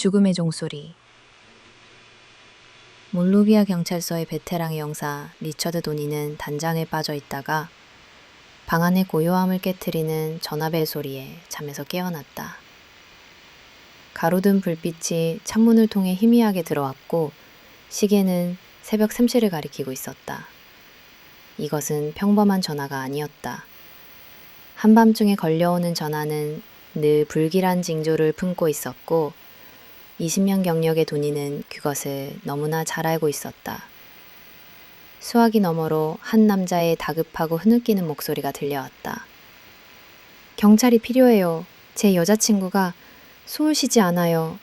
죽음의 종소리. 몰루비아 경찰서의 베테랑 형사 리처드 도니는 단장에 빠져 있다가 방 안의 고요함을 깨트리는 전화벨 소리에 잠에서 깨어났다. 가로등 불빛이 창문을 통해 희미하게 들어왔고 시계는 새벽 3시를 가리키고 있었다. 이것은 평범한 전화가 아니었다. 한밤중에 걸려오는 전화는 늘 불길한 징조를 품고 있었고 20년 경력의 도니는 그것을 너무나 잘 알고 있었다. 수화기 너머로 한 남자의 다급하고 흐느끼는 목소리가 들려왔다. 경찰이 필요해요. 제 여자친구가 숨을 쉬지 않아요.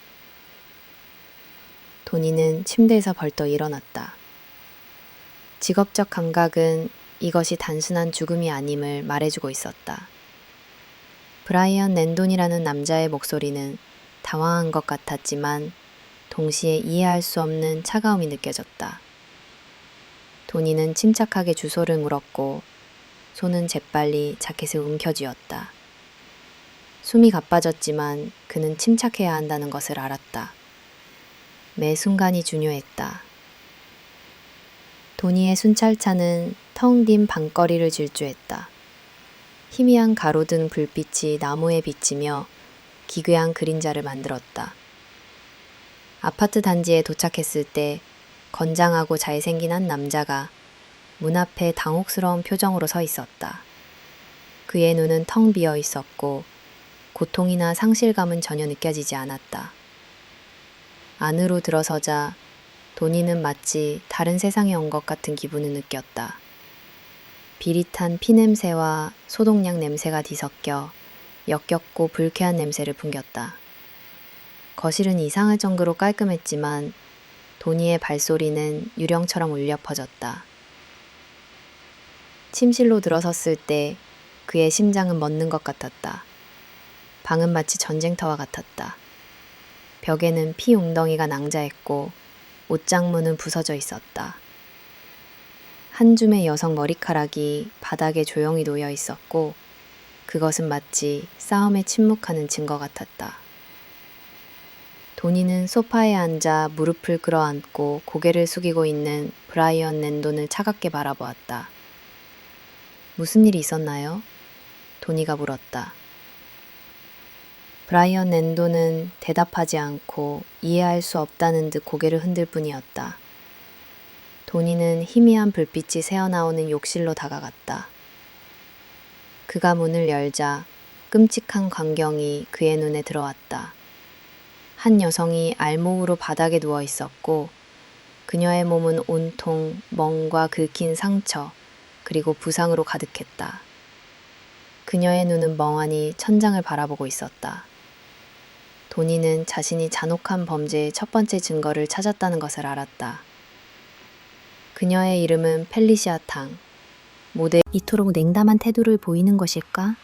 도니는 침대에서 벌떡 일어났다. 직업적 감각은 이것이 단순한 죽음이 아님을 말해주고 있었다. 브라이언 랜돈이라는 남자의 목소리는 당황한 것 같았지만 동시에 이해할 수 없는 차가움이 느껴졌다. 도니는 침착하게 주소를 물었고 손은 재빨리 자켓을 움켜쥐었다. 숨이 가빠졌지만 그는 침착해야 한다는 것을 알았다. 매 순간이 중요했다. 도니의 순찰차는 텅 빈 방거리를 질주했다. 희미한 가로등 불빛이 나무에 비치며 기괴한 그림자를 만들었다. 아파트 단지에 도착했을 때 건장하고 잘생긴 한 남자가 문 앞에 당혹스러운 표정으로 서 있었다. 그의 눈은 텅 비어 있었고 고통이나 상실감은 전혀 느껴지지 않았다. 안으로 들어서자 도니는 마치 다른 세상에 온 것 같은 기분을 느꼈다. 비릿한 피냄새와 소독약 냄새가 뒤섞여 역겹고 불쾌한 냄새를 풍겼다. 거실은 이상할 정도로 깔끔했지만 도니의 발소리는 유령처럼 울려 퍼졌다. 침실로 들어섰을 때 그의 심장은 멎는 것 같았다. 방은 마치 전쟁터와 같았다. 벽에는 피 웅덩이가 낭자했고 옷장문은 부서져 있었다. 한 줌의 여성 머리카락이 바닥에 조용히 놓여 있었고 그것은 마치 싸움에 침묵하는 증거 같았다. 도니는 소파에 앉아 무릎을 끌어안고 고개를 숙이고 있는 브라이언 랜돈을 차갑게 바라보았다. 무슨 일이 있었나요? 도니가 물었다. 브라이언 랜돈은 대답하지 않고 이해할 수 없다는 듯 고개를 흔들 뿐이었다. 도니는 희미한 불빛이 새어나오는 욕실로 다가갔다. 그가 문을 열자 끔찍한 광경이 그의 눈에 들어왔다. 한 여성이 알몸으로 바닥에 누워 있었고 그녀의 몸은 온통 멍과 긁힌 상처 그리고 부상으로 가득했다. 그녀의 눈은 멍하니 천장을 바라보고 있었다. 도니는 자신이 잔혹한 범죄의 첫 번째 증거를 찾았다는 것을 알았다. 그녀의 이름은 펠리시아 탕. 모델 이토록 냉담한 태도를 보이는 것일까?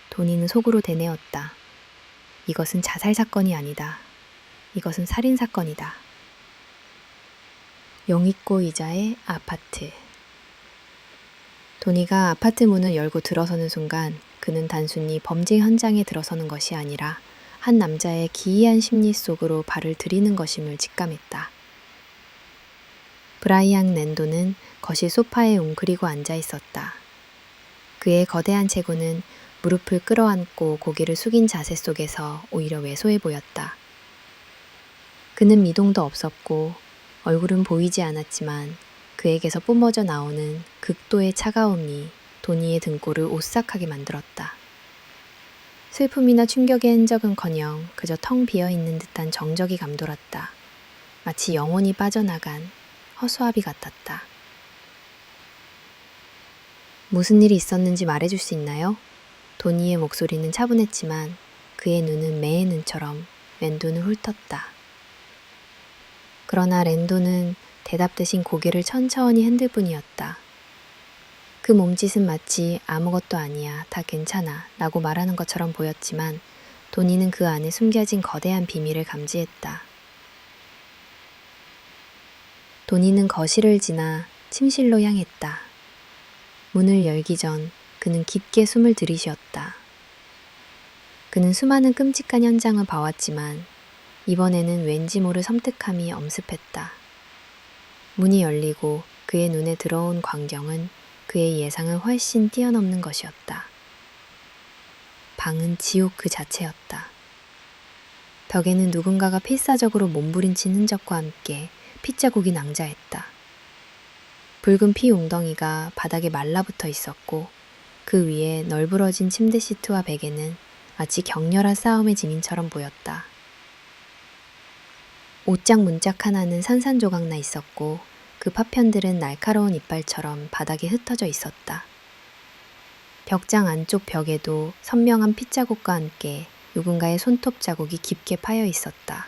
도니는 속으로 되뇌었다. 이것은 자살 사건이 아니다. 이것은 살인 사건이다. 영익고 이자의 아파트. 도니가 아파트 문을 열고 들어서는 순간 그는 단순히 범죄 현장에 들어서는 것이 아니라 한 남자의 기이한 심리 속으로 발을 들이는 것임을 직감했다. 브라이언 랜돈은 거실 소파에 웅크리고 앉아 있었다. 그의 거대한 체구는 무릎을 끌어안고 고개를 숙인 자세 속에서 오히려 왜소해 보였다. 그는 미동도 없었고 얼굴은 보이지 않았지만 그에게서 뿜어져 나오는 극도의 차가움이 도니의 등골을 오싹하게 만들었다. 슬픔이나 충격의 흔적은커녕 그저 텅 비어있는 듯한 정적이 감돌았다. 마치 영혼이 빠져나간 허수아비 같았다. 무슨 일이 있었는지 말해줄 수 있나요? 도니의 목소리는 차분했지만 그의 눈은 매의 눈처럼 랜돈을 훑었다. 그러나 랜돈은 대답 대신 고개를 천천히 흔들 뿐이었다. 그 몸짓은 마치 아무것도 아니야, 다 괜찮아 라고 말하는 것처럼 보였지만 도니는 그 안에 숨겨진 거대한 비밀을 감지했다. 도니는 거실을 지나 침실로 향했다. 문을 열기 전 그는 깊게 숨을 들이쉬었다. 그는 수많은 끔찍한 현장을 봐왔지만 이번에는 왠지 모를 섬뜩함이 엄습했다. 문이 열리고 그의 눈에 들어온 광경은 그의 예상을 훨씬 뛰어넘는 것이었다. 방은 지옥 그 자체였다. 벽에는 누군가가 필사적으로 몸부림친 흔적과 함께 핏자국이 낭자했다. 붉은 피 웅덩이가 바닥에 말라붙어 있었고 그 위에 널브러진 침대 시트와 베개는 마치 격렬한 싸움의 지민처럼 보였다. 옷장 문짝 하나는 산산조각 나 있었고 그 파편들은 날카로운 이빨처럼 바닥에 흩어져 있었다. 벽장 안쪽 벽에도 선명한 핏자국과 함께 누군가의 손톱 자국이 깊게 파여 있었다.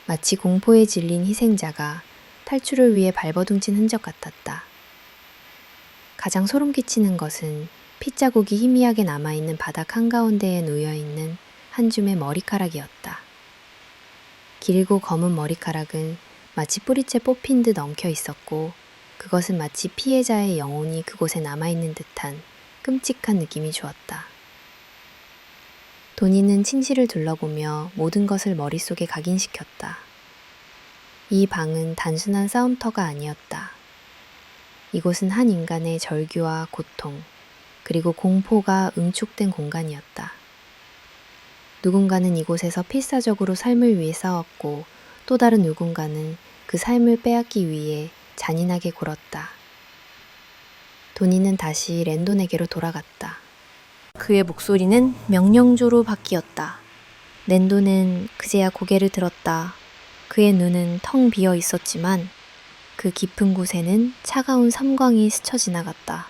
마치 공포에 질린 희생자가 탈출을 위해 발버둥친 흔적 같았다. 가장 소름 끼치는 것은 핏자국이 희미하게 남아있는 바닥 한가운데에 놓여있는 한 줌의 머리카락이었다. 길고 검은 머리카락은 마치 뿌리째 뽑힌 듯 엉켜 있었고 그것은 마치 피해자의 영혼이 그곳에 남아있는 듯한 끔찍한 느낌이 주었다. 도니는 침실을 둘러보며 모든 것을 머릿속에 각인시켰다. 이 방은 단순한 싸움터가 아니었다. 이곳은 한 인간의 절규와 고통, 그리고 공포가 응축된 공간이었다. 누군가는 이곳에서 필사적으로 삶을 위해 싸웠고 또 다른 누군가는 그 삶을 빼앗기 위해 잔인하게 굴었다. 도니는 다시 랜돈에게로 돌아갔다. 그의 목소리는 명령조로 바뀌었다. 랜돈은 그제야 고개를 들었다. 그의 눈은 텅 비어 있었지만 그 깊은 곳에는 차가운 삼광이 스쳐 지나갔다.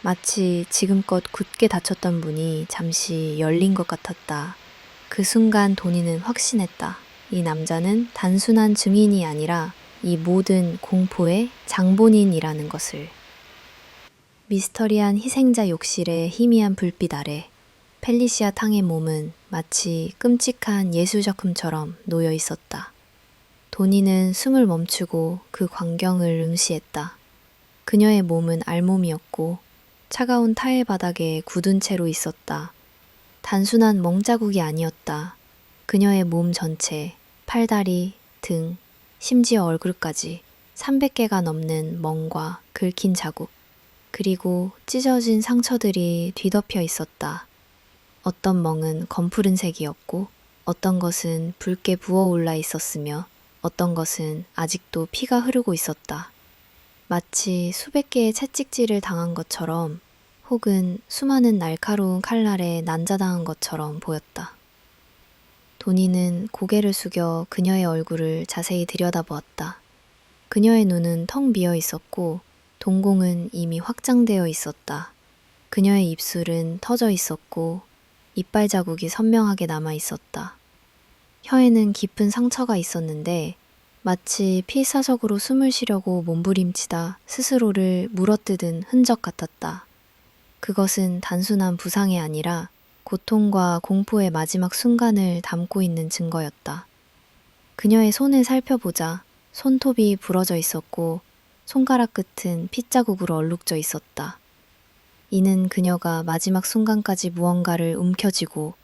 마치 지금껏 굳게 닫혔던 문이 잠시 열린 것 같았다. 그 순간 도니는 확신했다. 이 남자는 단순한 증인이 아니라 이 모든 공포의 장본인이라는 것을. 미스터리한 희생자 욕실의 희미한 불빛 아래 펠리시아 탕의 몸은 마치 끔찍한 예술작품처럼 놓여 있었다. 도니는 숨을 멈추고 그 광경을 응시했다. 그녀의 몸은 알몸이었고 차가운 타일 바닥에 굳은 채로 있었다. 단순한 멍자국이 아니었다. 그녀의 몸 전체, 팔다리, 등, 심지어 얼굴까지 300개가 넘는 멍과 긁힌 자국, 그리고 찢어진 상처들이 뒤덮여 있었다. 어떤 멍은 검푸른 색이었고 어떤 것은 붉게 부어올라 있었으며 어떤 것은 아직도 피가 흐르고 있었다. 마치 수백 개의 채찍질을 당한 것처럼 혹은 수많은 날카로운 칼날에 난자당한 것처럼 보였다. 도니는 고개를 숙여 그녀의 얼굴을 자세히 들여다보았다. 그녀의 눈은 텅 비어 있었고 동공은 이미 확장되어 있었다. 그녀의 입술은 터져 있었고 이빨 자국이 선명하게 남아 있었다. 혀에는 깊은 상처가 있었는데 마치 필사적으로 숨을 쉬려고 몸부림치다 스스로를 물어뜯은 흔적 같았다. 그것은 단순한 부상이 아니라 고통과 공포의 마지막 순간을 담고 있는 증거였다. 그녀의 손을 살펴보자 손톱이 부러져 있었고 손가락 끝은 핏자국으로 얼룩져 있었다. 이는 그녀가 마지막 순간까지 무언가를 움켜쥐고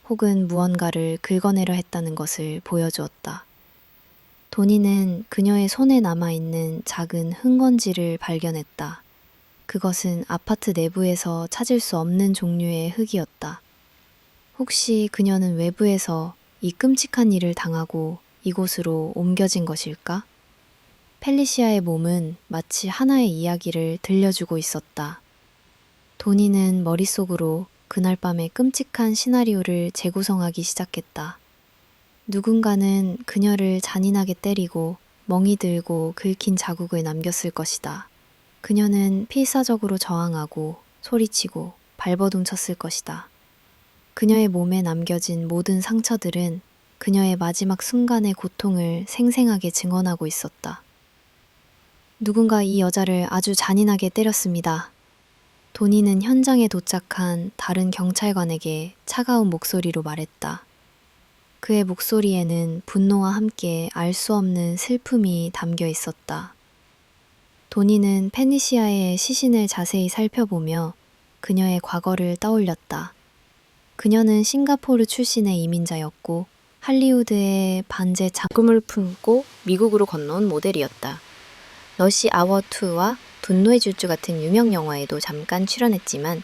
혹은 무언가를 긁어내려 했다는 것을 보여주었다. 도니는 그녀의 손에 남아있는 작은 흙먼지를 발견했다. 그것은 아파트 내부에서 찾을 수 없는 종류의 흙이었다. 혹시 그녀는 외부에서 이 끔찍한 일을 당하고 이곳으로 옮겨진 것일까? 펠리시아의 몸은 마치 하나의 이야기를 들려주고 있었다. 도니는 머릿속으로 그날 밤의 끔찍한 시나리오를 재구성하기 시작했다. 누군가는 그녀를 잔인하게 때리고 멍이 들고 긁힌 자국을 남겼을 것이다. 그녀는 필사적으로 저항하고 소리치고 발버둥 쳤을 것이다. 그녀의 몸에 남겨진 모든 상처들은 그녀의 마지막 순간의 고통을 생생하게 증언하고 있었다. 누군가 이 여자를 아주 잔인하게 때렸습니다. 도니는 현장에 도착한 다른 경찰관에게 차가운 목소리로 말했다. 그의 목소리에는 분노와 함께 알 수 없는 슬픔이 담겨 있었다. 도니는 페니시아의 시신을 자세히 살펴보며 그녀의 과거를 떠올렸다. 그녀는 싱가포르 출신의 이민자였고 할리우드의 반제 작품을 품고 미국으로 건너온 모델이었다. 러시 아워 2와 분노의 질주 같은 유명 영화에도 잠깐 출연했지만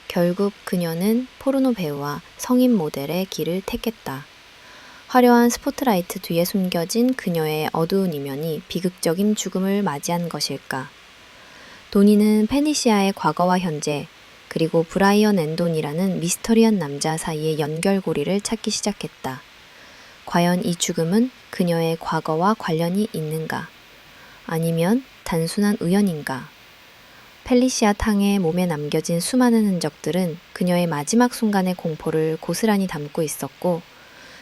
결국 그녀는 포르노 배우와 성인 모델의 길을 택했다. 화려한 스포트라이트 뒤에 숨겨진 그녀의 어두운 이면이 비극적인 죽음을 맞이한 것일까? 도니는 페니시아의 과거와 현재, 그리고 브라이언 앤돈이라는 미스터리한 남자 사이의 연결고리를 찾기 시작했다. 과연 이 죽음은 그녀의 과거와 관련이 있는가? 아니면 단순한 우연인가? 펠리시아 탕의 몸에 남겨진 수많은 흔적들은 그녀의 마지막 순간의 공포를 고스란히 담고 있었고,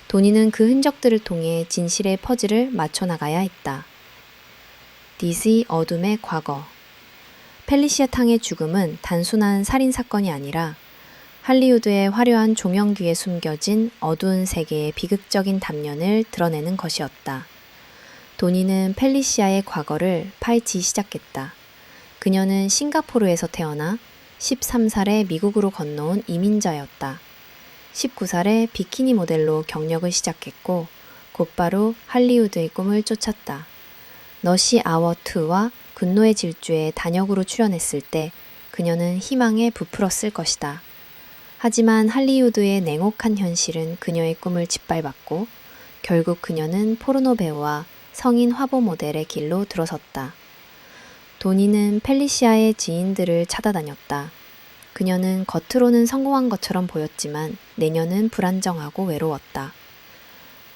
도니는 그 흔적들을 통해 진실의 퍼즐을 맞춰나가야 했다. 디시 어둠의 과거. 펠리시아 탕의 죽음은 단순한 살인사건이 아니라 할리우드의 화려한 조명 뒤에 숨겨진 어두운 세계의 비극적인 단면을 드러내는 것이었다. 도니는 펠리시아의 과거를 파헤치기 시작했다. 그녀는 싱가포르에서 태어나 13살에 미국으로 건너온 이민자였다. 19살에 비키니 모델로 경력을 시작했고 곧바로 할리우드의 꿈을 쫓았다. 러시 아워 2와 분노의 질주에 단역으로 출연했을 때 그녀는 희망에 부풀었을 것이다. 하지만 할리우드의 냉혹한 현실은 그녀의 꿈을 짓밟았고 결국 그녀는 포르노 배우와 성인 화보 모델의 길로 들어섰다. 도니는 펠리시아의 지인들을 찾아다녔다. 그녀는 겉으로는 성공한 것처럼 보였지만 내면은 불안정하고 외로웠다.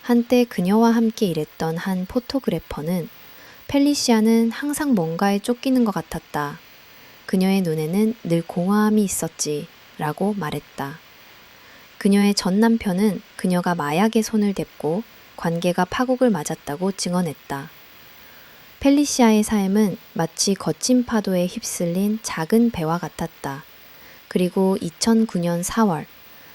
한때 그녀와 함께 일했던 한 포토그래퍼는 펠리시아는 항상 뭔가에 쫓기는 것 같았다. 그녀의 눈에는 늘 공허함이 있었지 라고 말했다. 그녀의 전 남편은 그녀가 마약에 손을 댔고 관계가 파국을 맞았다고 증언했다. 펠리시아의 삶은 마치 거친 파도에 휩쓸린 작은 배와 같았다. 그리고 2009년 4월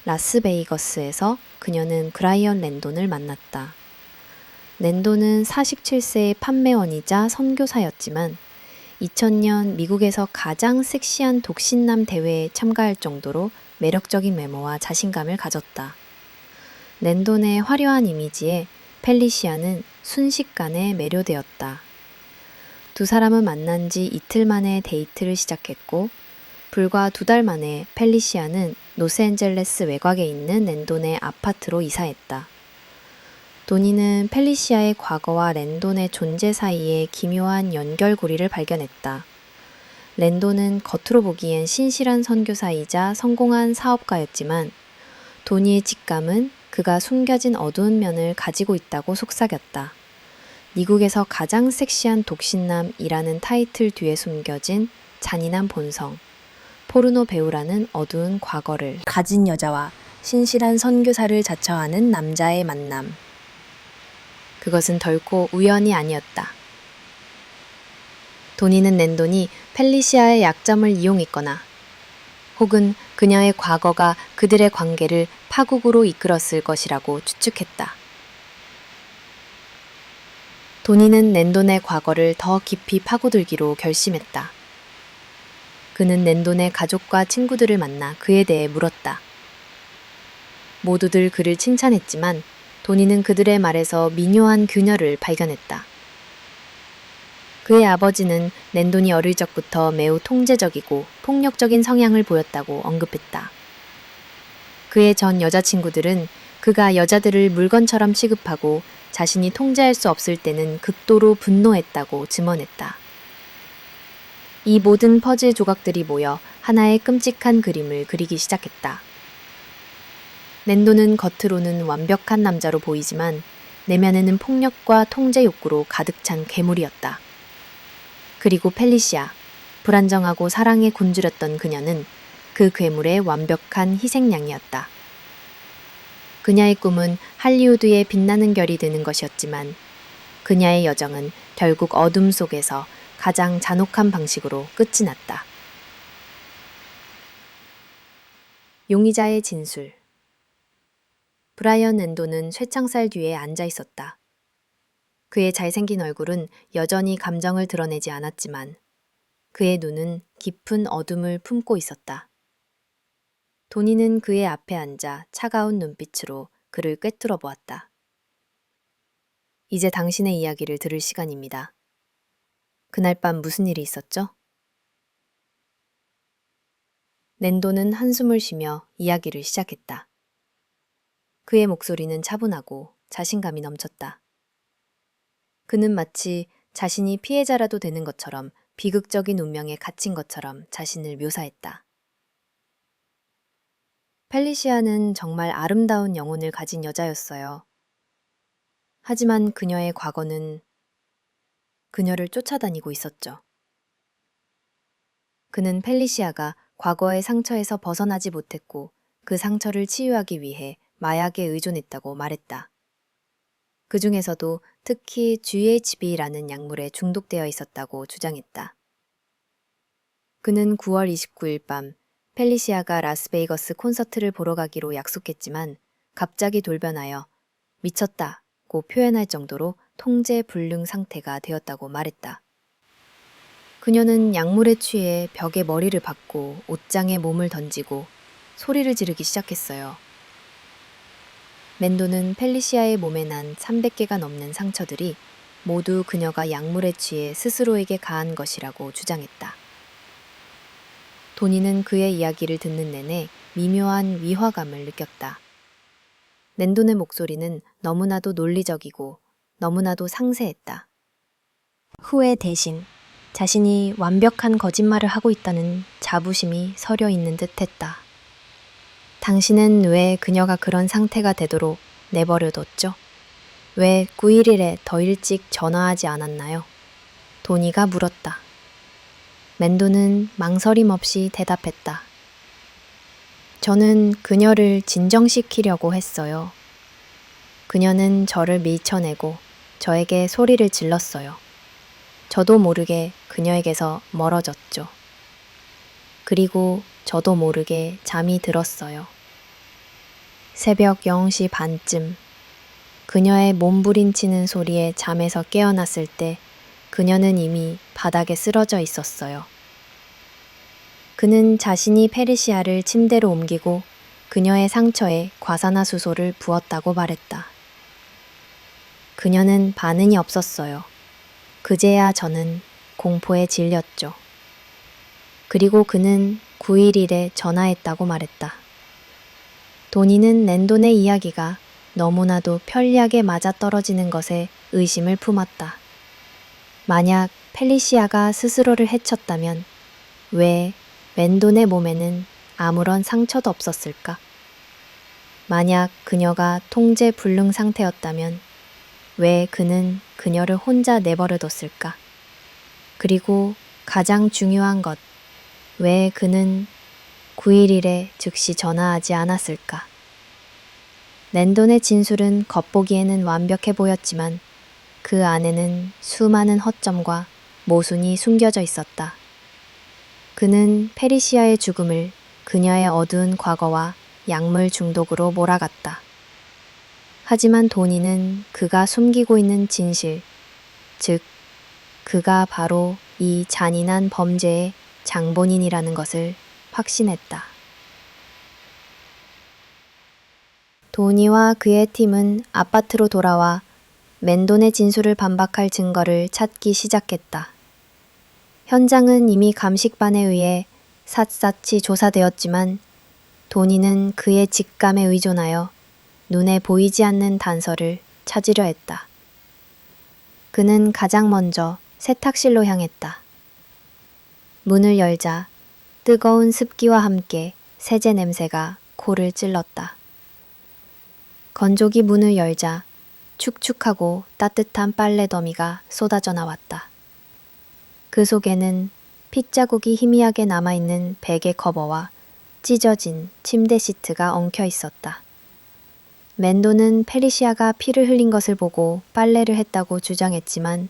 라스베이거스에서 그녀는 브라이언 랜돈을 만났다. 랜돈은 47세의 판매원이자 선교사였지만 2000년 미국에서 가장 섹시한 독신남 대회에 참가할 정도로 매력적인 외모와 자신감을 가졌다. 랜돈의 화려한 이미지에 펠리시아는 순식간에 매료되었다. 두 사람은 만난 지 이틀 만에 데이트를 시작했고 불과 2달 만에 펠리시아는 로스앤젤레스 외곽에 있는 랜돈의 아파트로 이사했다. 도니는 펠리시아의 과거와 랜돈의 존재 사이에 기묘한 연결고리를 발견했다. 랜돈은 겉으로 보기엔 신실한 선교사이자 성공한 사업가였지만 도니의 직감은 그가 숨겨진 어두운 면을 가지고 있다고 속삭였다. 미국에서 가장 섹시한 독신남이라는 타이틀 뒤에 숨겨진 잔인한 본성, 포르노 배우라는 어두운 과거를 가진 여자와 신실한 선교사를 자처하는 남자의 만남. 그것은 결코 우연이 아니었다. 도니는 랜돈이 펠리시아의 약점을 이용했거나 혹은 그녀의 과거가 그들의 관계를 파국으로 이끌었을 것이라고 추측했다. 도니는 랜돈의 과거를 더 깊이 파고들기로 결심했다. 그는 랜돈의 가족과 친구들을 만나 그에 대해 물었다. 모두들 그를 칭찬했지만 도니는 그들의 말에서 미묘한 균열을 발견했다. 그의 아버지는 랜돈이 어릴 적부터 매우 통제적이고 폭력적인 성향을 보였다고 언급했다. 그의 전 여자친구들은 그가 여자들을 물건처럼 취급하고 자신이 통제할 수 없을 때는 극도로 분노했다고 증언했다. 이 모든 퍼즐 조각들이 모여 하나의 끔찍한 그림을 그리기 시작했다. 랜돈은 겉으로는 완벽한 남자로 보이지만 내면에는 폭력과 통제 욕구로 가득 찬 괴물이었다. 그리고 펠리시아, 불안정하고 사랑에 굶주렸던 그녀는 그 괴물의 완벽한 희생양이었다. 그녀의 꿈은 할리우드의 빛나는 별이 되는 것이었지만 그녀의 여정은 결국 어둠 속에서 가장 잔혹한 방식으로 끝이 났다. 용의자의 진술. 브라이언 랜돈은 쇠창살 뒤에 앉아 있었다. 그의 잘생긴 얼굴은 여전히 감정을 드러내지 않았지만 그의 눈은 깊은 어둠을 품고 있었다. 도니는 그의 앞에 앉아 차가운 눈빛으로 그를 꿰뚫어 보았다. 이제 당신의 이야기를 들을 시간입니다. 그날 밤 무슨 일이 있었죠? 낸도는 한숨을 쉬며 이야기를 시작했다. 그의 목소리는 차분하고 자신감이 넘쳤다. 그는 마치 자신이 피해자라도 되는 것처럼 비극적인 운명에 갇힌 것처럼 자신을 묘사했다. 펠리시아는 정말 아름다운 영혼을 가진 여자였어요. 하지만 그녀의 과거는 그녀를 쫓아다니고 있었죠. 그는 펠리시아가 과거의 상처에서 벗어나지 못했고 그 상처를 치유하기 위해 마약에 의존했다고 말했다. 그 중에서도 특히 GHB라는 약물에 중독되어 있었다고 주장했다. 그는 9월 29일 밤 펠리시아가 라스베이거스 콘서트를 보러 가기로 약속했지만 갑자기 돌변하여 미쳤다고 표현할 정도로 통제 불능 상태가 되었다고 말했다. 그녀는 약물에 취해 벽에 머리를 박고 옷장에 몸을 던지고 소리를 지르기 시작했어요. 멘도는 펠리시아의 몸에 난 300개가 넘는 상처들이 모두 그녀가 약물에 취해 스스로에게 가한 것이라고 주장했다. 도니는 그의 이야기를 듣는 내내 미묘한 위화감을 느꼈다. 낸돈의 목소리는 너무나도 논리적이고 너무나도 상세했다. 후회 대신 자신이 완벽한 거짓말을 하고 있다는 자부심이 서려 있는 듯했다. 당신은 왜 그녀가 그런 상태가 되도록 내버려뒀죠? 왜 9일에 더 일찍 전화하지 않았나요? 도니가 물었다. 멘도는 망설임 없이 대답했다. 저는 그녀를 진정시키려고 했어요. 그녀는 저를 밀쳐내고 저에게 소리를 질렀어요. 저도 모르게 그녀에게서 멀어졌죠. 그리고 저도 모르게 잠이 들었어요. 새벽 0시 반쯤 그녀의 몸부림치는 소리에 잠에서 깨어났을 때 그녀는 이미 바닥에 쓰러져 있었어요. 그는 자신이 페르시아를 침대로 옮기고 그녀의 상처에 과산화수소를 부었다고 말했다. 그녀는 반응이 없었어요. 그제야 저는 공포에 질렸죠. 그리고 그는 9일 전화했다고 말했다. 도니는 낸돈의 이야기가 너무나도 편리하게 맞아떨어지는 것에 의심을 품었다. 만약 펠리시아가 스스로를 해쳤다면 왜 멘돈의 몸에는 아무런 상처도 없었을까? 만약 그녀가 통제 불능 상태였다면 왜 그는 그녀를 혼자 내버려뒀을까? 그리고 가장 중요한 것, 왜 그는 9일 즉시 전화하지 않았을까? 낸돈의 진술은 겉보기에는 완벽해 보였지만 그 안에는 수많은 허점과 모순이 숨겨져 있었다. 그는 페리시아의 죽음을 그녀의 어두운 과거와 약물 중독으로 몰아갔다. 하지만 도니는 그가 숨기고 있는 진실, 즉 그가 바로 이 잔인한 범죄의 장본인이라는 것을 확신했다. 도니와 그의 팀은 아파트로 돌아와 멘돈의 진술을 반박할 증거를 찾기 시작했다. 현장은 이미 감식반에 의해 샅샅이 조사되었지만 도니는 그의 직감에 의존하여 눈에 보이지 않는 단서를 찾으려 했다. 그는 가장 먼저 세탁실로 향했다. 문을 열자 뜨거운 습기와 함께 세제 냄새가 코를 찔렀다. 건조기 문을 열자 축축하고 따뜻한 빨래 더미가 쏟아져 나왔다. 그 속에는 핏자국이 희미하게 남아있는 베개 커버와 찢어진 침대 시트가 엉켜 있었다. 멘도는 페리시아가 피를 흘린 것을 보고 빨래를 했다고 주장했지만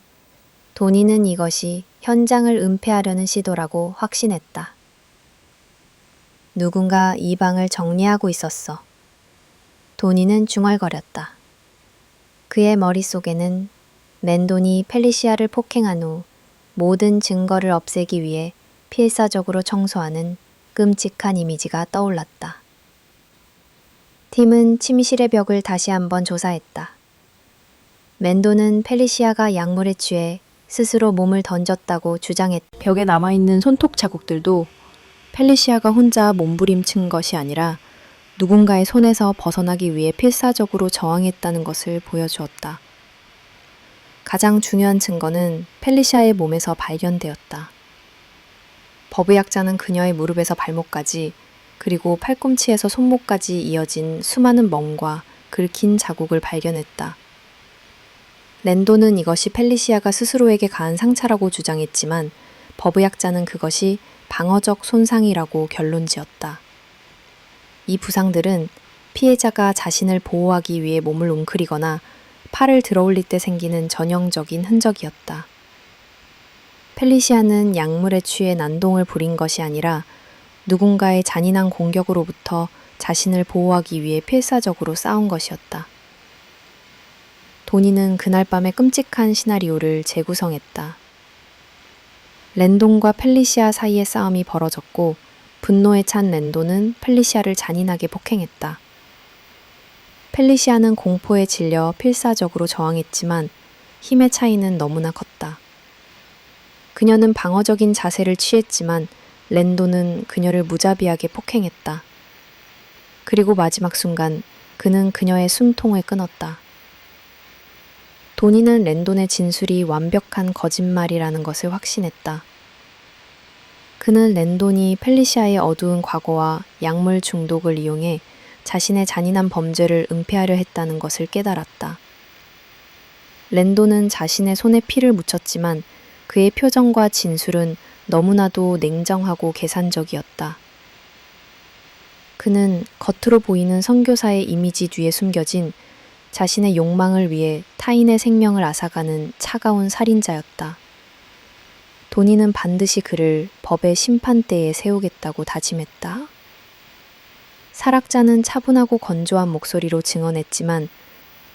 도니는 이것이 현장을 은폐하려는 시도라고 확신했다. 누군가 이 방을 정리하고 있었어. 도니는 중얼거렸다. 그의 머릿속에는 멘돈이 펠리시아를 폭행한 후 모든 증거를 없애기 위해 필사적으로 청소하는 끔찍한 이미지가 떠올랐다. 팀은 침실의 벽을 다시 한번 조사했다. 멘도는 펠리시아가 약물에 취해 스스로 몸을 던졌다고 주장했다. 벽에 남아있는 손톱 자국들도 펠리시아가 혼자 몸부림친 것이 아니라 누군가의 손에서 벗어나기 위해 필사적으로 저항했다는 것을 보여주었다. 가장 중요한 증거는 펠리시아의 몸에서 발견되었다. 법의학자는 그녀의 무릎에서 발목까지 그리고 팔꿈치에서 손목까지 이어진 수많은 멍과 긁힌 자국을 발견했다. 랜도는 이것이 펠리시아가 스스로에게 가한 상처라고 주장했지만 법의학자는 그것이 방어적 손상이라고 결론지었다. 이 부상들은 피해자가 자신을 보호하기 위해 몸을 웅크리거나 팔을 들어올릴 때 생기는 전형적인 흔적이었다. 펠리시아는 약물에 취해 난동을 부린 것이 아니라 누군가의 잔인한 공격으로부터 자신을 보호하기 위해 필사적으로 싸운 것이었다. 도니는 그날 밤의 끔찍한 시나리오를 재구성했다. 랜돈과 펠리시아 사이의 싸움이 벌어졌고 분노에 찬 랜돈은 펠리시아를 잔인하게 폭행했다. 펠리시아는 공포에 질려 필사적으로 저항했지만 힘의 차이는 너무나 컸다. 그녀는 방어적인 자세를 취했지만 랜돈은 그녀를 무자비하게 폭행했다. 그리고 마지막 순간 그는 그녀의 숨통을 끊었다. 도니는 랜돈의 진술이 완벽한 거짓말이라는 것을 확신했다. 그는 랜돈이 펠리시아의 어두운 과거와 약물 중독을 이용해 자신의 잔인한 범죄를 은폐하려 했다는 것을 깨달았다. 랜돈은 자신의 손에 피를 묻혔지만 그의 표정과 진술은 너무나도 냉정하고 계산적이었다. 그는 겉으로 보이는 선교사의 이미지 뒤에 숨겨진 자신의 욕망을 위해 타인의 생명을 앗아가는 차가운 살인자였다. 도니는 반드시 그를 법의 심판대에 세우겠다고 다짐했다. 사락자는 차분하고 건조한 목소리로 증언했지만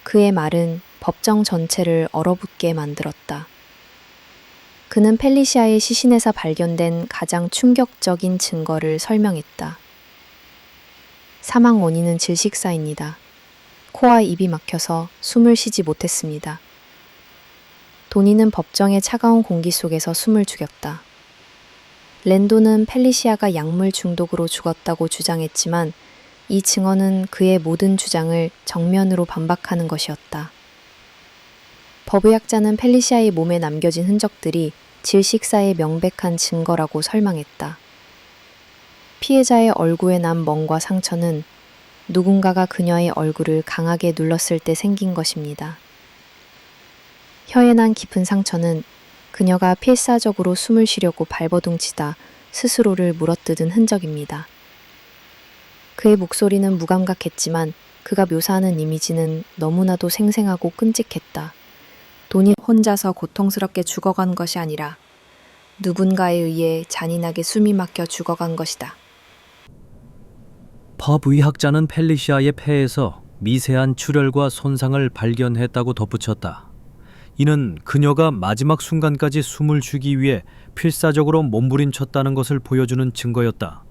그의 말은 법정 전체를 얼어붙게 만들었다. 그는 펠리시아의 시신에서 발견된 가장 충격적인 증거를 설명했다. 사망 원인은 질식사입니다. 코와 입이 막혀서 숨을 쉬지 못했습니다. 도니는 법정의 차가운 공기 속에서 숨을 죽였다. 랜도는 펠리시아가 약물 중독으로 죽었다고 주장했지만 이 증언은 그의 모든 주장을 정면으로 반박하는 것이었다. 법의학자는 펠리시아의 몸에 남겨진 흔적들이 질식사의 명백한 증거라고 설명했다. 피해자의 얼굴에 난 멍과 상처는 누군가가 그녀의 얼굴을 강하게 눌렀을 때 생긴 것입니다. 혀에 난 깊은 상처는 그녀가 필사적으로 숨을 쉬려고 발버둥치다 스스로를 물어뜯은 흔적입니다. 그의 목소리는 무감각했지만 그가 묘사하는 이미지는 너무나도 생생하고 끔찍했다. 돈이 혼자서 고통스럽게 죽어간 것이 아니라 누군가에 의해 잔인하게 숨이 막혀 죽어간 것이다. 법의학자는 펠리시아의 폐에서 미세한 출혈과 손상을 발견했다고 덧붙였다. 이는 그녀가 마지막 순간까지 숨을 쉬기 위해 필사적으로 몸부림쳤다는 것을 보여주는 증거였다.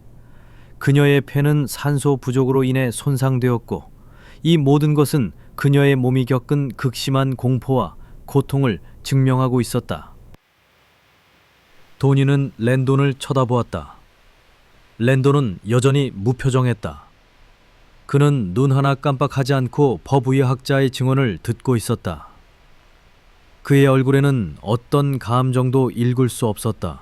그녀의 폐는 산소 부족으로 인해 손상되었고 이 모든 것은 그녀의 몸이 겪은 극심한 공포와 고통을 증명하고 있었다. 도니는 랜돈을 쳐다보았다. 랜돈은 여전히 무표정했다. 그는 눈 하나 깜빡하지 않고 법의학자의 증언을 듣고 있었다. 그의 얼굴에는 어떤 감정도 읽을 수 없었다.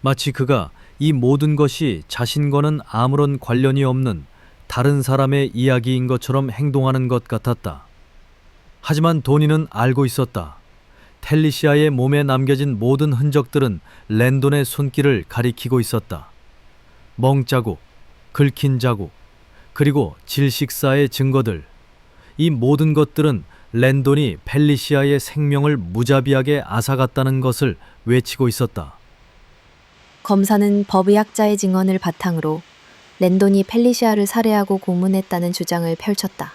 마치 그가 이 모든 것이 자신과는 아무런 관련이 없는 다른 사람의 이야기인 것처럼 행동하는 것 같았다. 하지만 도니는 알고 있었다. 텔리시아의 몸에 남겨진 모든 흔적들은 랜돈의 손길을 가리키고 있었다. 멍자국, 긁힌 자국, 그리고 질식사의 증거들. 이 모든 것들은 랜돈이 펠리시아의 생명을 무자비하게 앗아갔다는 것을 외치고 있었다. 검사는 법의학자의 증언을 바탕으로 랜돈이 펠리시아를 살해하고 고문했다는 주장을 펼쳤다.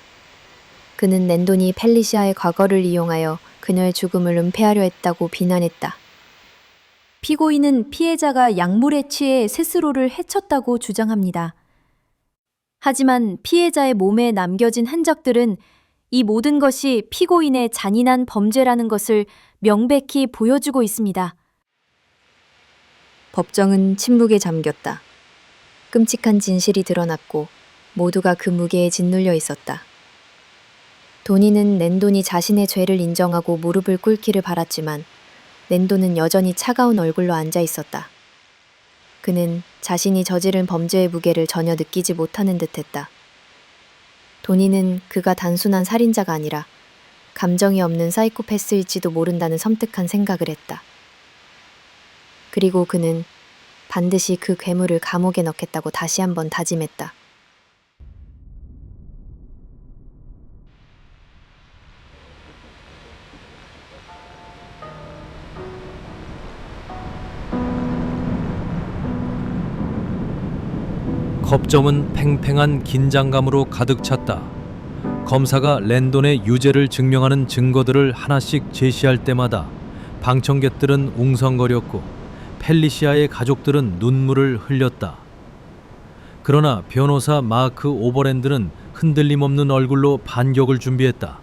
그는 랜돈이 펠리시아의 과거를 이용하여 그녀의 죽음을 은폐하려 했다고 비난했다. 피고인은 피해자가 약물에 취해 스스로를 해쳤다고 주장합니다. 하지만 피해자의 몸에 남겨진 흔적들은 이 모든 것이 피고인의 잔인한 범죄라는 것을 명백히 보여주고 있습니다. 법정은 침묵에 잠겼다. 끔찍한 진실이 드러났고 모두가 그 무게에 짓눌려 있었다. 도니는 랜돈이 자신의 죄를 인정하고 무릎을 꿇기를 바랐지만 랜돈은 여전히 차가운 얼굴로 앉아 있었다. 그는 자신이 저지른 범죄의 무게를 전혀 느끼지 못하는 듯했다. 도니는 그가 단순한 살인자가 아니라 감정이 없는 사이코패스일지도 모른다는 섬뜩한 생각을 했다. 그리고 그는 반드시 그 괴물을 감옥에 넣겠다고 다시 한번 다짐했다. 법정은 팽팽한 긴장감으로 가득 찼다. 검사가 랜돈의 유죄를 증명하는 증거들을 하나씩 제시할 때마다 방청객들은 웅성거렸고 펠리시아의 가족들은 눈물을 흘렸다. 그러나 변호사 마크 오버랜드는 흔들림 없는 얼굴로 반격을 준비했다.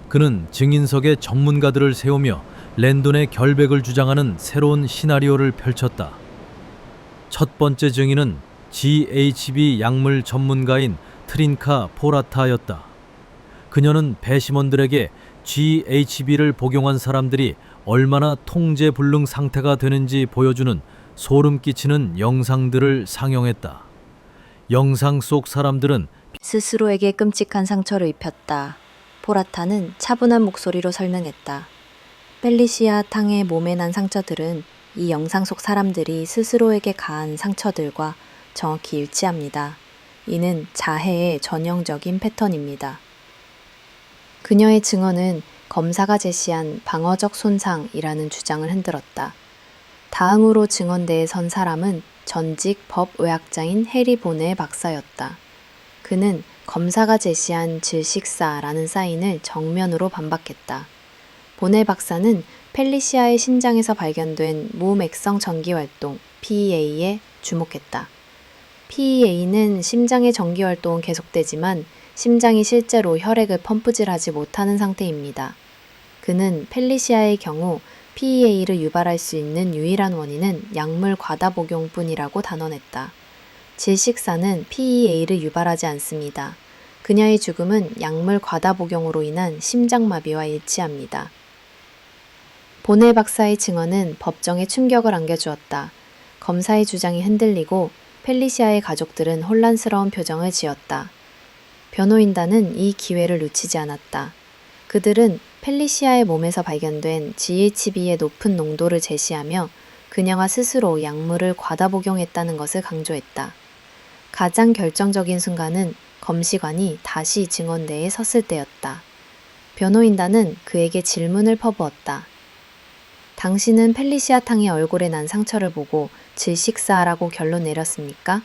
그는 증인석에 전문가들을 세우며 랜돈의 결백을 주장하는 새로운 시나리오를 펼쳤다. 첫 번째 증인은 GHB 약물 전문가인 트린카 포라타였다. 그녀는 배심원들에게 GHB를 복용한 사람들이 얼마나 통제불능 상태가 되는지 보여주는 소름 끼치는 영상들을 상영했다. 영상 속 사람들은 스스로에게 끔찍한 상처를 입혔다. 포라타는 차분한 목소리로 설명했다. 펠리시아 탕의 몸에 난 상처들은 이 영상 속 사람들이 스스로에게 가한 상처들과 정확히 일치합니다. 이는 자해의 전형적인 패턴입니다. 그녀의 증언은 검사가 제시한 방어적 손상이라는 주장을 흔들었다. 다음으로 증언대에 선 사람은 전직 법의학자인 해리 보네 박사였다. 그는 검사가 제시한 질식사라는 사인을 정면으로 반박했다. 보네 박사는 펠리시아의 신장에서 발견된 무맥성 전기활동 PEA에 주목했다. PEA는 심장의 전기활동은 계속되지만 심장이 실제로 혈액을 펌프질하지 못하는 상태입니다. 그는 펠리시아의 경우 PEA를 유발할 수 있는 유일한 원인은 약물 과다 복용뿐이라고 단언했다. 질식사는 PEA를 유발하지 않습니다. 그녀의 죽음은 약물 과다 복용으로 인한 심장마비와 일치합니다. 보네 박사의 증언은 법정에 충격을 안겨주었다. 검사의 주장이 흔들리고 펠리시아의 가족들은 혼란스러운 표정을 지었다. 변호인단은 이 기회를 놓치지 않았다. 그들은 펠리시아의 몸에서 발견된 GHB의 높은 농도를 제시하며 그녀가 스스로 약물을 과다 복용했다는 것을 강조했다. 가장 결정적인 순간은 검시관이 다시 증언대에 섰을 때였다. 변호인단은 그에게 질문을 퍼부었다. 당신은 펠리시아 탕의 얼굴에 난 상처를 보고 질식사라고 결론 내렸습니까?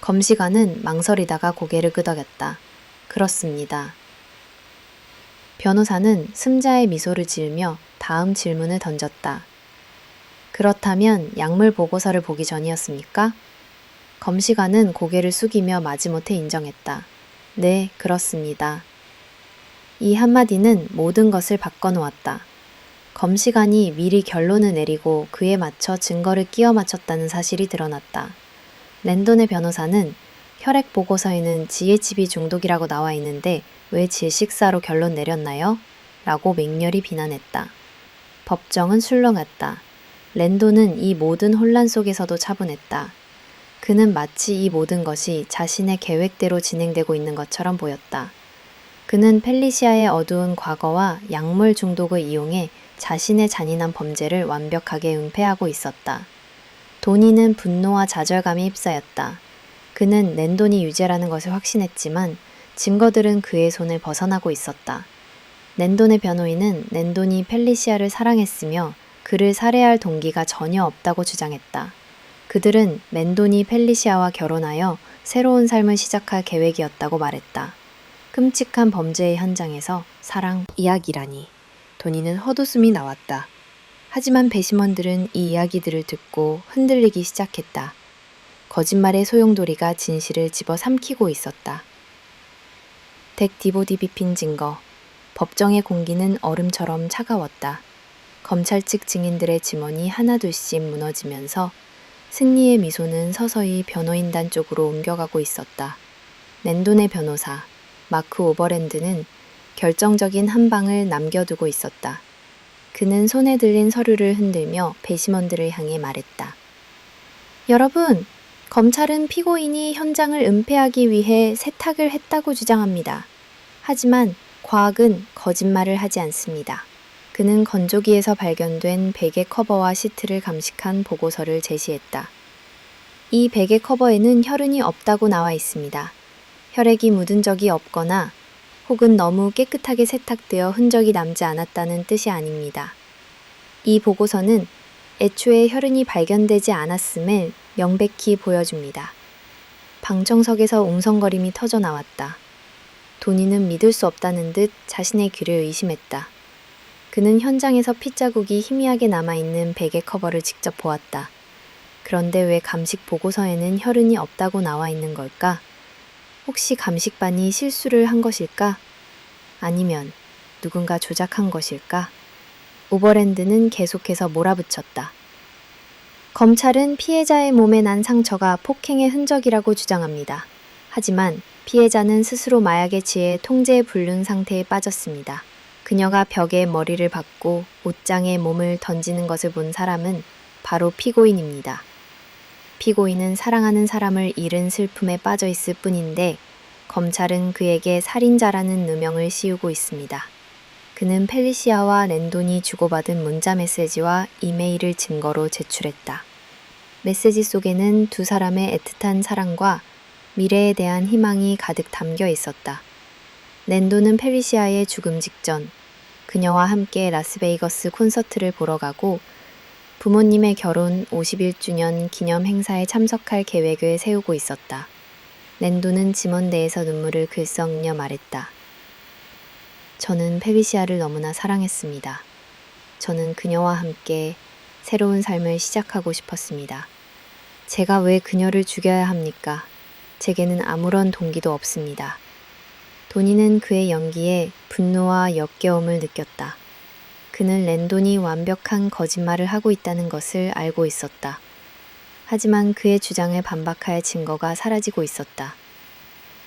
검시관은 망설이다가 고개를 끄덕였다. 그렇습니다. 변호사는 승자의 미소를 지으며 다음 질문을 던졌다. 그렇다면 약물 보고서를 보기 전이었습니까? 검시관은 고개를 숙이며 마지못해 인정했다. 네, 그렇습니다. 이 한마디는 모든 것을 바꿔놓았다. 검시관이 미리 결론을 내리고 그에 맞춰 증거를 끼워 맞췄다는 사실이 드러났다. 랜돈의 변호사는 혈액 보고서에는 GHB 중독이라고 나와 있는데 왜 질식사로 결론 내렸나요? 라고 맹렬히 비난했다. 법정은 술렁했다. 랜돈은 이 모든 혼란 속에서도 차분했다. 그는 마치 이 모든 것이 자신의 계획대로 진행되고 있는 것처럼 보였다. 그는 펠리시아의 어두운 과거와 약물 중독을 이용해 자신의 잔인한 범죄를 완벽하게 은폐하고 있었다. 도니는 분노와 좌절감에 휩싸였다. 그는 랜돈이 유죄라는 것을 확신했지만 증거들은 그의 손을 벗어나고 있었다. 랜돈의 변호인은 랜돈이 펠리시아를 사랑했으며 그를 살해할 동기가 전혀 없다고 주장했다. 그들은 랜돈이 펠리시아와 결혼하여 새로운 삶을 시작할 계획이었다고 말했다. 끔찍한 범죄의 현장에서 사랑 이야기라니. 도니는 헛웃음이 나왔다. 하지만 배심원들은 이 이야기들을 듣고 흔들리기 시작했다. 거짓말의 소용돌이가 진실을 집어삼키고 있었다. 덱 디보디비핀 증거. 법정의 공기는 얼음처럼 차가웠다. 검찰 측 증인들의 증언이 하나둘씩 무너지면서 승리의 미소는 서서히 변호인단 쪽으로 옮겨가고 있었다. 랜돈의 변호사, 마크 오버랜드는 결정적인 한 방을 남겨두고 있었다. 그는 손에 들린 서류를 흔들며 배심원들을 향해 말했다. 여러분, 검찰은 피고인이 현장을 은폐하기 위해 세탁을 했다고 주장합니다. 하지만 과학은 거짓말을 하지 않습니다. 그는 건조기에서 발견된 베개 커버와 시트를 감식한 보고서를 제시했다. 이 베개 커버에는 혈흔이 없다고 나와 있습니다. 혈액이 묻은 적이 없거나 혹은 너무 깨끗하게 세탁되어 흔적이 남지 않았다는 뜻이 아닙니다. 이 보고서는 애초에 혈흔이 발견되지 않았음을 명백히 보여줍니다. 방청석에서 웅성거림이 터져 나왔다. 도니는 믿을 수 없다는 듯 자신의 귀를 의심했다. 그는 현장에서 핏자국이 희미하게 남아있는 베개 커버를 직접 보았다. 그런데 왜 감식 보고서에는 혈흔이 없다고 나와 있는 걸까? 혹시 감식반이 실수를 한 것일까? 아니면 누군가 조작한 것일까? 오버랜드는 계속해서 몰아붙였다. 검찰은 피해자의 몸에 난 상처가 폭행의 흔적이라고 주장합니다. 하지만 피해자는 스스로 마약에 취해 통제 불능 상태에 빠졌습니다. 그녀가 벽에 머리를 박고 옷장에 몸을 던지는 것을 본 사람은 바로 피고인입니다. 피고인은 사랑하는 사람을 잃은 슬픔에 빠져 있을 뿐인데 검찰은 그에게 살인자라는 누명을 씌우고 있습니다. 그는 펠리시아와 랜돈이 주고받은 문자 메시지와 이메일을 증거로 제출했다. 메시지 속에는 두 사람의 애틋한 사랑과 미래에 대한 희망이 가득 담겨 있었다. 랜돈은 펠리시아의 죽음 직전 그녀와 함께 라스베이거스 콘서트를 보러 가고 부모님의 결혼 51주년 기념 행사에 참석할 계획을 세우고 있었다. 랜돈은 지먼대에서 눈물을 글썽여 말했다. 저는 펠리시아를 너무나 사랑했습니다. 저는 그녀와 함께 새로운 삶을 시작하고 싶었습니다. 제가 왜 그녀를 죽여야 합니까? 제게는 아무런 동기도 없습니다. 도니는 그의 연기에 분노와 역겨움을 느꼈다. 그는 랜돈이 완벽한 거짓말을 하고 있다는 것을 알고 있었다. 하지만 그의 주장에 반박할 증거가 사라지고 있었다.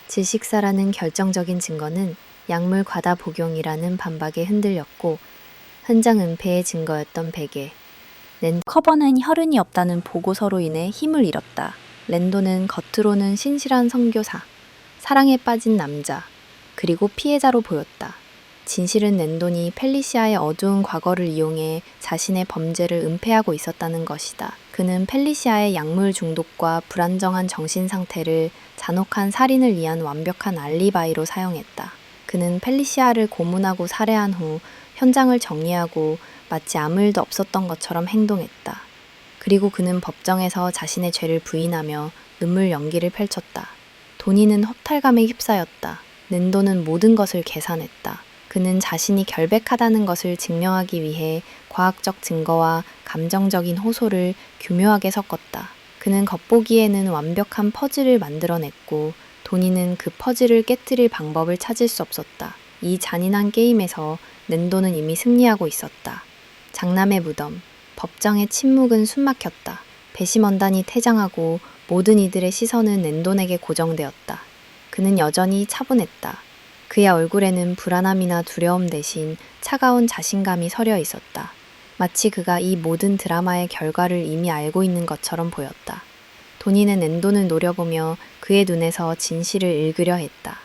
질식사라는 결정적인 증거는 약물 과다 복용이라는 반박에 흔들렸고 현장 은폐의 증거였던 베개, 커버는 혈흔이 없다는 보고서로 인해 힘을 잃었다. 랜돈은 겉으로는 신실한 선교사, 사랑에 빠진 남자, 그리고 피해자로 보였다. 진실은 랜돈이 펠리시아의 어두운 과거를 이용해 자신의 범죄를 은폐하고 있었다는 것이다. 그는 펠리시아의 약물 중독과 불안정한 정신 상태를 잔혹한 살인을 위한 완벽한 알리바이로 사용했다. 그는 펠리시아를 고문하고 살해한 후 현장을 정리하고 마치 아무 일도 없었던 것처럼 행동했다. 그리고 그는 법정에서 자신의 죄를 부인하며 눈물 연기를 펼쳤다. 도니는 허탈감에 휩싸였다. 랜돈은 모든 것을 계산했다. 그는 자신이 결백하다는 것을 증명하기 위해 과학적 증거와 감정적인 호소를 교묘하게 섞었다. 그는 겉보기에는 완벽한 퍼즐을 만들어냈고 도니는 그 퍼즐을 깨뜨릴 방법을 찾을 수 없었다. 이 잔인한 게임에서 랜돈은 이미 승리하고 있었다. 장남의 무덤, 법정의 침묵은 숨막혔다. 배심원단이 퇴장하고 모든 이들의 시선은 랜돈에게 고정되었다. 그는 여전히 차분했다. 그의 얼굴에는 불안함이나 두려움 대신 차가운 자신감이 서려 있었다. 마치 그가 이 모든 드라마의 결과를 이미 알고 있는 것처럼 보였다. 도니는 랜돈을 노려보며 그의 눈에서 진실을 읽으려 했다.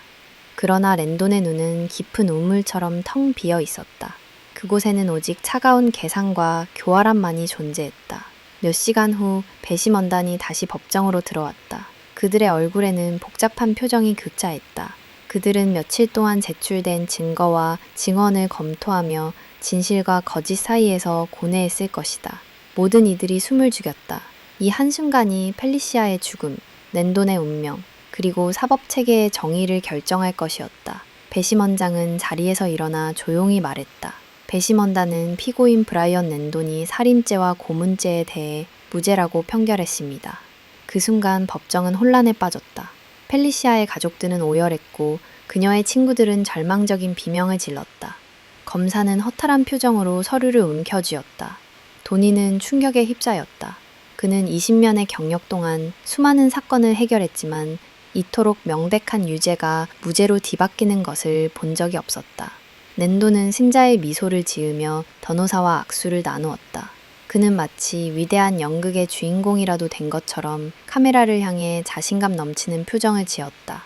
그러나 랜돈의 눈은 깊은 우물처럼 텅 비어 있었다. 그곳에는 오직 차가운 계산과 교활함만이 존재했다. 몇 시간 후 배심원단이 다시 법정으로 들어왔다. 그들의 얼굴에는 복잡한 표정이 교차했다. 그들은 며칠 동안 제출된 증거와 증언을 검토하며 진실과 거짓 사이에서 고뇌했을 것이다. 모든 이들이 숨을 죽였다. 이 한순간이 펠리시아의 죽음, 랜돈의 운명, 그리고 사법체계의 정의를 결정할 것이었다. 배심원장은 자리에서 일어나 조용히 말했다. 배심원단은 피고인 브라이언 랜돈이 살인죄와 고문죄에 대해 무죄라고 판결했습니다. 그 순간 법정은 혼란에 빠졌다. 펠리시아의 가족들은 오열했고 그녀의 친구들은 절망적인 비명을 질렀다. 검사는 허탈한 표정으로 서류를 움켜쥐었다. 도니는 충격에 휩싸였다. 그는 20년의 경력 동안 수많은 사건을 해결했지만 이토록 명백한 유죄가 무죄로 뒤바뀌는 것을 본 적이 없었다. 낸도는 승자의 미소를 지으며 변호사와 악수를 나누었다. 그는 마치 위대한 연극의 주인공이라도 된 것처럼 카메라를 향해 자신감 넘치는 표정을 지었다.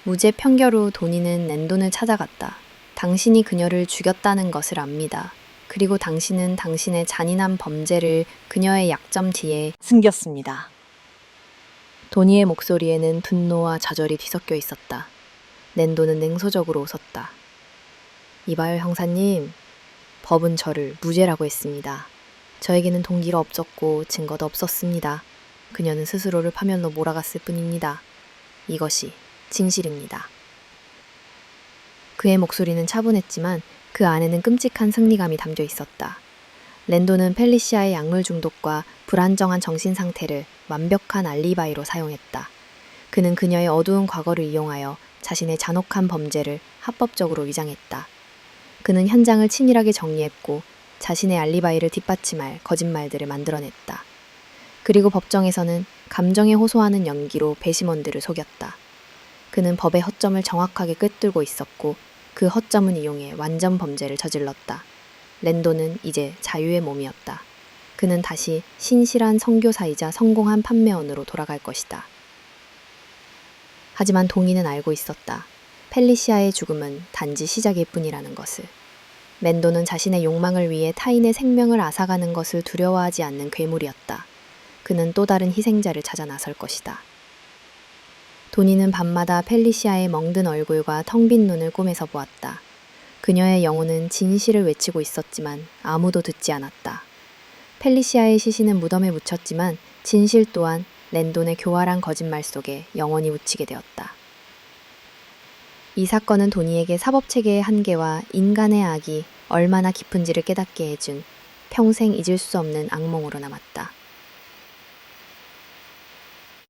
무죄 판결 후 도니는 낸돈을 찾아갔다. 당신이 그녀를 죽였다는 것을 압니다. 그리고 당신은 당신의 잔인한 범죄를 그녀의 약점 뒤에 숨겼습니다. 도니의 목소리에는 분노와 좌절이 뒤섞여 있었다. 낸도는 냉소적으로 웃었다. 이봐요, 형사님. 법은 저를 무죄라고 했습니다. 저에게는 동기가 없었고 증거도 없었습니다. 그녀는 스스로를 파멸로 몰아갔을 뿐입니다. 이것이 진실입니다. 그의 목소리는 차분했지만 그 안에는 끔찍한 승리감이 담겨 있었다. 랜도는 펠리시아의 약물 중독과 불안정한 정신 상태를 완벽한 알리바이로 사용했다. 그는 그녀의 어두운 과거를 이용하여 자신의 잔혹한 범죄를 합법적으로 위장했다. 그는 현장을 치밀하게 정리했고 자신의 알리바이를 뒷받침할 거짓말들을 만들어냈다. 그리고 법정에서는 감정에 호소하는 연기로 배심원들을 속였다. 그는 법의 허점을 정확하게 꿰뚫고 있었고 그 허점을 이용해 완전 범죄를 저질렀다. 랜도는 이제 자유의 몸이었다. 그는 다시 신실한 선교사이자 성공한 판매원으로 돌아갈 것이다. 하지만 동희는 알고 있었다. 펠리시아의 죽음은 단지 시작일 뿐이라는 것을. 랜도는 자신의 욕망을 위해 타인의 생명을 앗아가는 것을 두려워하지 않는 괴물이었다. 그는 또 다른 희생자를 찾아 나설 것이다. 도니는 밤마다 펠리시아의 멍든 얼굴과 텅 빈 눈을 꿈에서 보았다. 그녀의 영혼은 진실을 외치고 있었지만 아무도 듣지 않았다. 펠리시아의 시신은 무덤에 묻혔지만 진실 또한 랜돈의 교활한 거짓말 속에 영원히 묻히게 되었다. 이 사건은 도니에게 사법체계의 한계와 인간의 악이 얼마나 깊은지를 깨닫게 해준 평생 잊을 수 없는 악몽으로 남았다.